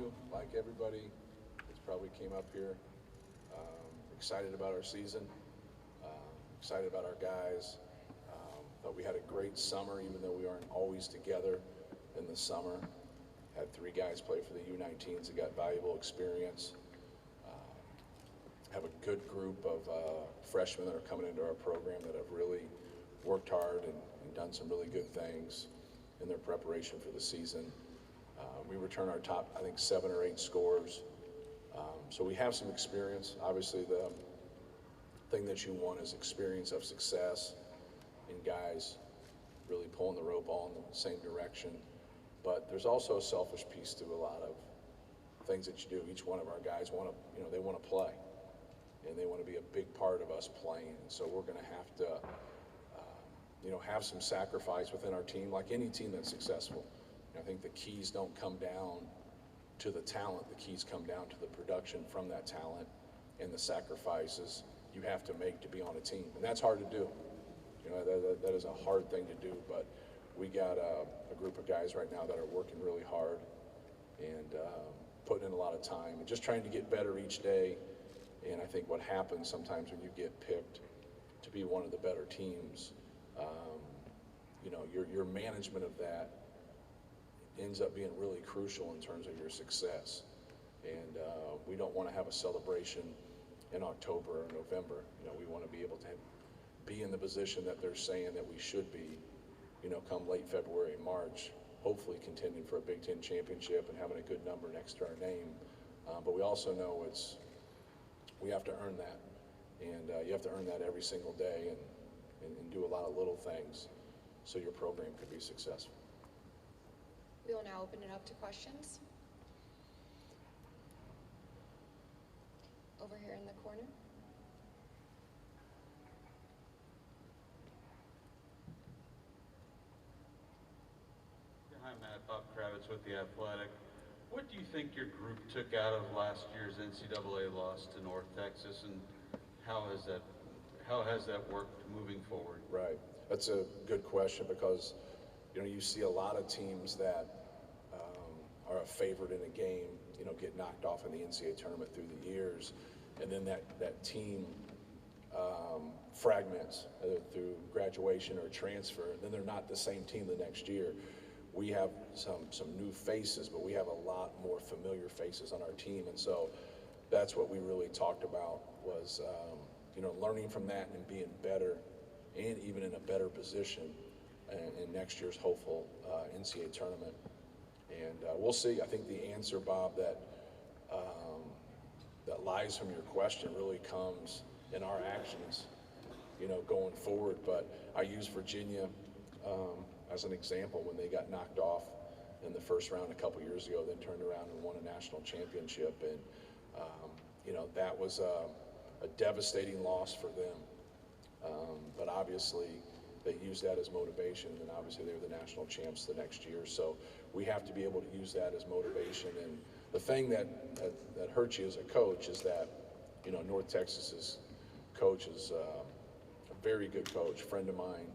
you, like everybody that's probably came up here, excited about our season, excited about our guys. Thought we had a great summer, even though we aren't always together in the summer. Had 3 guys play for the U19s that got valuable experience. Have a good group of freshmen that are coming into our program that have really worked hard and done some really good things in their preparation for the season. We return our top, I think, 7 or 8 scorers. So we have some experience. Obviously, the thing that you want is experience of success in guys really pulling the rope all in the same direction. But there's also a selfish piece to a lot of things that you do. Each one of our guys they want to play, and they want to be a big part of us playing. And so we're going to have to, have some sacrifice within our team, like any team that's successful. I think the keys don't come down to the talent. The keys come down to the production from that talent and the sacrifices you have to make to be on a team. And that's hard to do. That is a hard thing to do, but we got a group of guys right now that are working really hard and putting in a lot of time and just trying to get better each day. And I think what happens sometimes when you get picked to be one of the better teams, your management of that ends up being really crucial in terms of your success. And we don't want to have a celebration in October or November. We want to be able to be in the position that they're saying that we should be, come late February, March, hopefully contending for a Big Ten championship and having a good number next to our name. But we also know we have to earn that. And you have to earn that every single day and do a lot of little things so your program could be successful. We will now open it up to questions. Over here in the corner. Hi, Matt. Bob Kravitz with The Athletic. What do you think your group took out of last year's NCAA loss to North Texas, and how has that worked moving forward? Right. That's a good question because, you see a lot of teams that are a favorite in a game, get knocked off in the NCAA tournament through the years, and then that team fragments through graduation or transfer, and then they're not the same team the next year. We have some new faces, but we have a lot more familiar faces on our team, and so that's what we really talked about was learning from that and being better and even in a better position in next year's hopeful NCAA tournament. And we'll see. I think the answer, Bob, that lies from your question really comes in our actions, going forward. But I use Virginia as an example when they got knocked off in the first round a couple years ago, then turned around and won a national championship. And, that was a devastating loss for them. But obviously, they used that as motivation, and obviously they were the national champs the next year. So we have to be able to use that as motivation. And the thing that hurts you as a coach is that, North Texas's coach is a very good coach, friend of mine,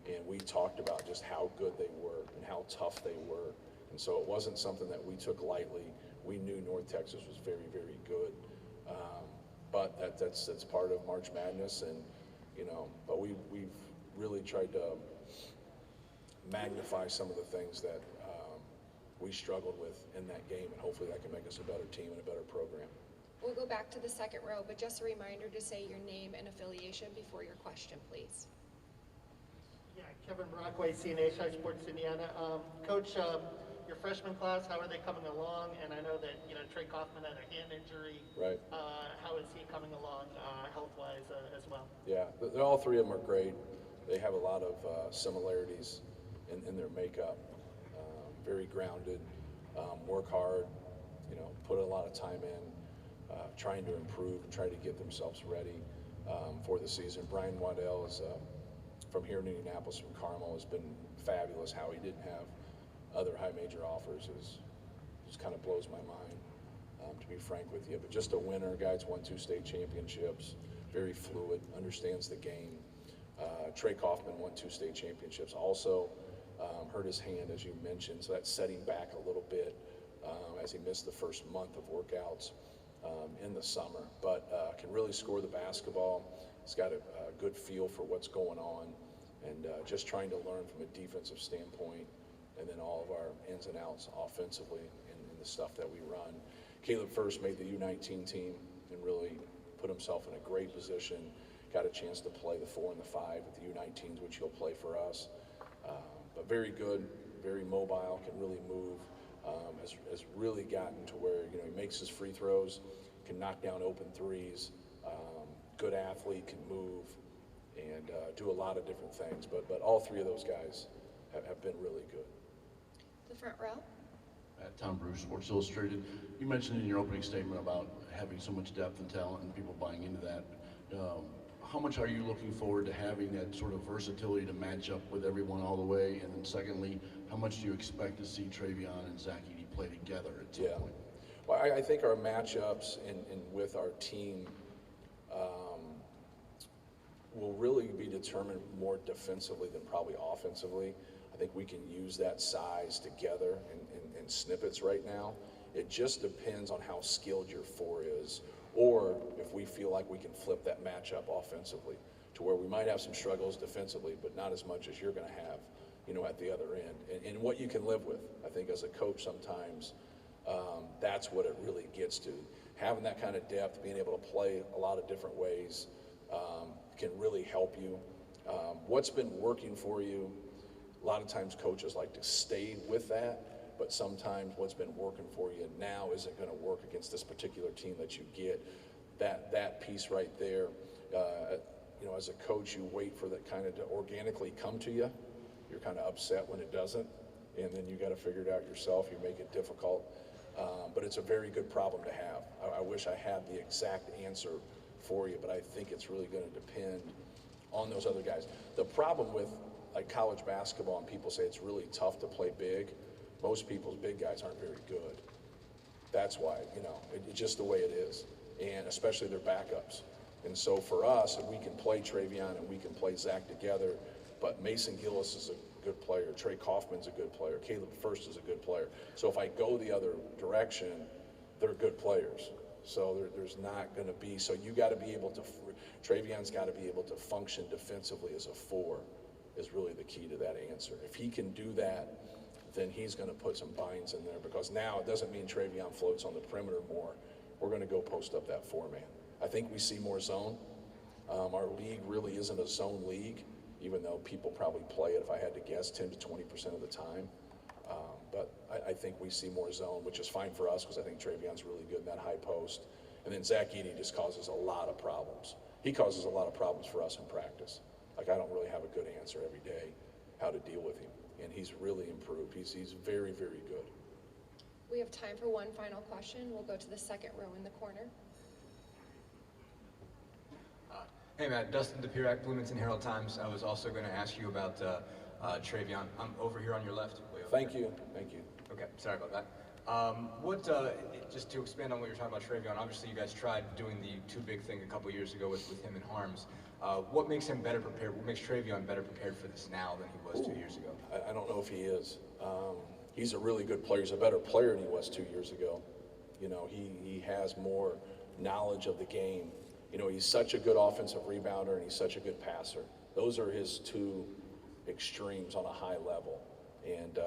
and we talked about just how good they were and how tough they were. And so it wasn't something that we took lightly. We knew North Texas was very, very good. But that's part of March Madness, and but we've really tried to magnify some of the things that we struggled with in that game, and hopefully that can make us a better team and a better program. We'll go back to the second row, but just a reminder to say your name and affiliation before your question, please. Yeah, Kevin Brockway, CNH Sports Indiana. Coach, your freshman class, how are they coming along? And I know that Trey Kaufman had a hand injury. Right. How is he coming along health-wise as well? Yeah, all 3 of them are great. They have a lot of similarities in their makeup. Very grounded, work hard, put a lot of time in, trying to improve and try to get themselves ready for the season. Brian Waddell is from here in Indianapolis, from Carmel, has been fabulous. How he didn't have other high major offers just kind of blows my mind, to be frank with you. But just a winner, guy's won 2 state championships, very fluid, understands the game. Trey Kaufman won 2 state championships also, hurt his hand, as you mentioned, so that's setting back a little bit. as he missed the first month of workouts in the summer, but can really score the basketball. He's got a good feel for what's going on, and just trying to learn from a defensive standpoint, and then all of our ins and outs offensively and the stuff that we run. Caleb first made the U19 team and really put himself in a great position. Got a chance to play the 4 and the 5 with the U19s, which he'll play for us. But very good, very mobile, can really move. Has really gotten to where, you know, he makes his free throws, can knock down open threes, good athlete, can move, and do a lot of different things. But all three of those guys have been really good. The front row. Tom Bruce, Sports Illustrated. You mentioned in your opening statement about having so much depth and talent and people buying into that. How much are you looking forward to having that sort of versatility to match up with everyone all the way? And then secondly, how much do you expect to see Travion and Zach Edey play together at some point? Well, I think our matchups and with our team will really be determined more defensively than probably offensively. I think we can use that size together in snippets right now. It just depends on how skilled your 4 is, or if we feel like we can flip that matchup offensively to where we might have some struggles defensively, but not as much as you're going to have, you know, at the other end. And what you can live with. I think as a coach sometimes that's what it really gets to. Having that kind of depth, being able to play a lot of different ways can really help you. What's been working for you, a lot of times coaches like to stay with that, but sometimes what's been working for you now isn't going to work against this particular team that you get. That piece right there, you know, as a coach, you wait for that kind of to organically come to you. You're kind of upset when it doesn't, and then you got to figure it out yourself. You make it difficult, but it's a very good problem to have. I wish I had the exact answer for you, but I think it's really going to depend on those other guys. The problem with like college basketball, and people say it's really tough to play big, most people's big guys aren't very good. That's why, you know, it's just the way it is, and especially their backups. And so for us, if we can play Travion and we can play Zach together, but Mason Gillis is a good player, Trey Kaufman's a good player, Caleb First is a good player. So if I go the other direction, they're good players. So there's not going to be, so you got to be able to, Travion's got to be able to function defensively as a 4 is really the key to that answer. If he can do that, then he's going to put some binds in there, because now it doesn't mean Travion floats on the perimeter more. We're going to go post up that 4-man. I think we see more zone. Our league really isn't a zone league, even though people probably play it, if I had to guess, 10 to 20% of the time. But I think we see more zone, which is fine for us because I think Travion's really good in that high post. And then Zach Edey just causes a lot of problems. He causes a lot of problems for us in practice. Like, I don't really have a good answer every day how to deal with him. And he's really improved. He's very, very good. We have time for one final question. We'll go to the second row in the corner. Hey Matt, Dustin DePirac, Bloomington Herald-Times. I was also going to ask you about Travion. I'm over here on your left. Way over Thank here. you. Thank you. Okay, sorry about that. Just to expand on what you're talking about Travion, obviously you guys tried doing the too big thing a couple years ago with him and Harms. What makes him better prepared? What makes Travion better prepared for this now than he was 2 years ago? I don't know if he is. He's a really good player. He's a better player than he was 2 years ago. You know, he has more knowledge of the game. You know, he's such a good offensive rebounder and he's such a good passer. Those are his two extremes on a high level. And,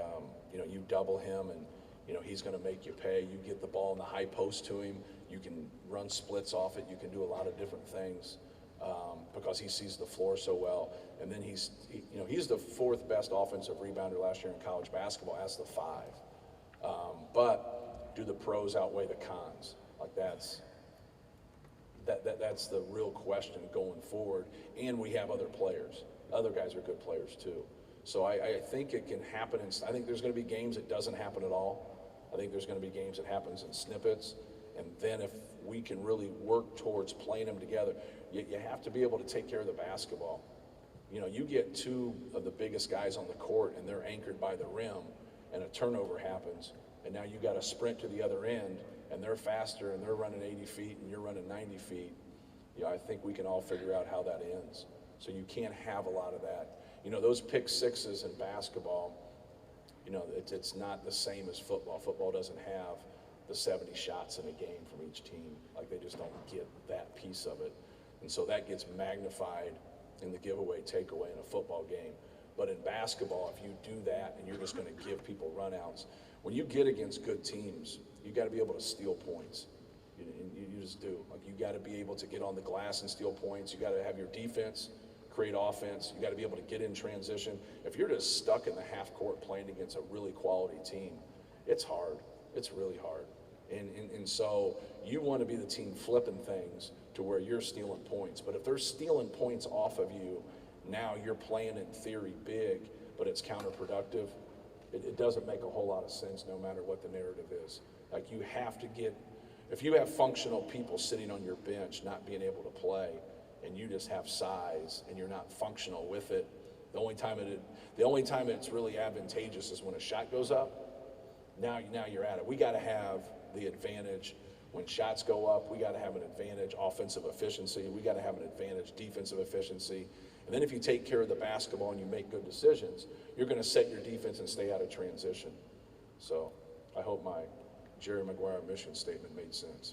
you know, you double him and, you know, he's going to make you pay. You get the ball in the high post to him. You can run splits off it. You can do a lot of different things because he sees the floor so well. And then he's the 4th best offensive rebounder last year in college basketball as the 5. But do the pros outweigh the cons? Like that's the real question going forward. And we have other players. Other guys are good players too. So I think it can happen. I think there's going to be games it doesn't happen at all. I think there's going to be games that happens in snippets. And then if we can really work towards playing them together, you have to be able to take care of the basketball. You know, you get 2 of the biggest guys on the court and they're anchored by the rim and a turnover happens. And now you got to sprint to the other end and they're faster and they're running 80 feet and you're running 90 feet. You know, I think we can all figure out how that ends. So you can't have a lot of that. You know, those pick sixes in basketball, You know, it's not the same as football. Football doesn't have the 70 shots in a game from each team. Like, they just don't get that piece of it. And so that gets magnified in the giveaway, takeaway in a football game. But in basketball, if you do that and you're just going to give people runouts, when you get against good teams, you got to be able to steal points. You just do. Like, you got to be able to get on the glass and steal points. You got to have your defense create offense. You got to be able to get in transition. If you're just stuck in the half court playing against a really quality team, it's hard. It's really hard. And so you want to be the team flipping things to where you're stealing points. But if they're stealing points off of you, now you're playing in theory big, but it's counterproductive. It doesn't make a whole lot of sense no matter what the narrative is. Like, you have to get, if you have functional people sitting on your bench not being able to play, and you just have size and you're not functional with it, the only time it's really advantageous is when a shot goes up. Now you're at it. We got to have the advantage when shots go up. We got to have an advantage offensive efficiency. We got to have an advantage defensive efficiency. And then if you take care of the basketball and you make good decisions, you're going to set your defense and stay out of transition. So I hope my Jerry Maguire mission statement made sense.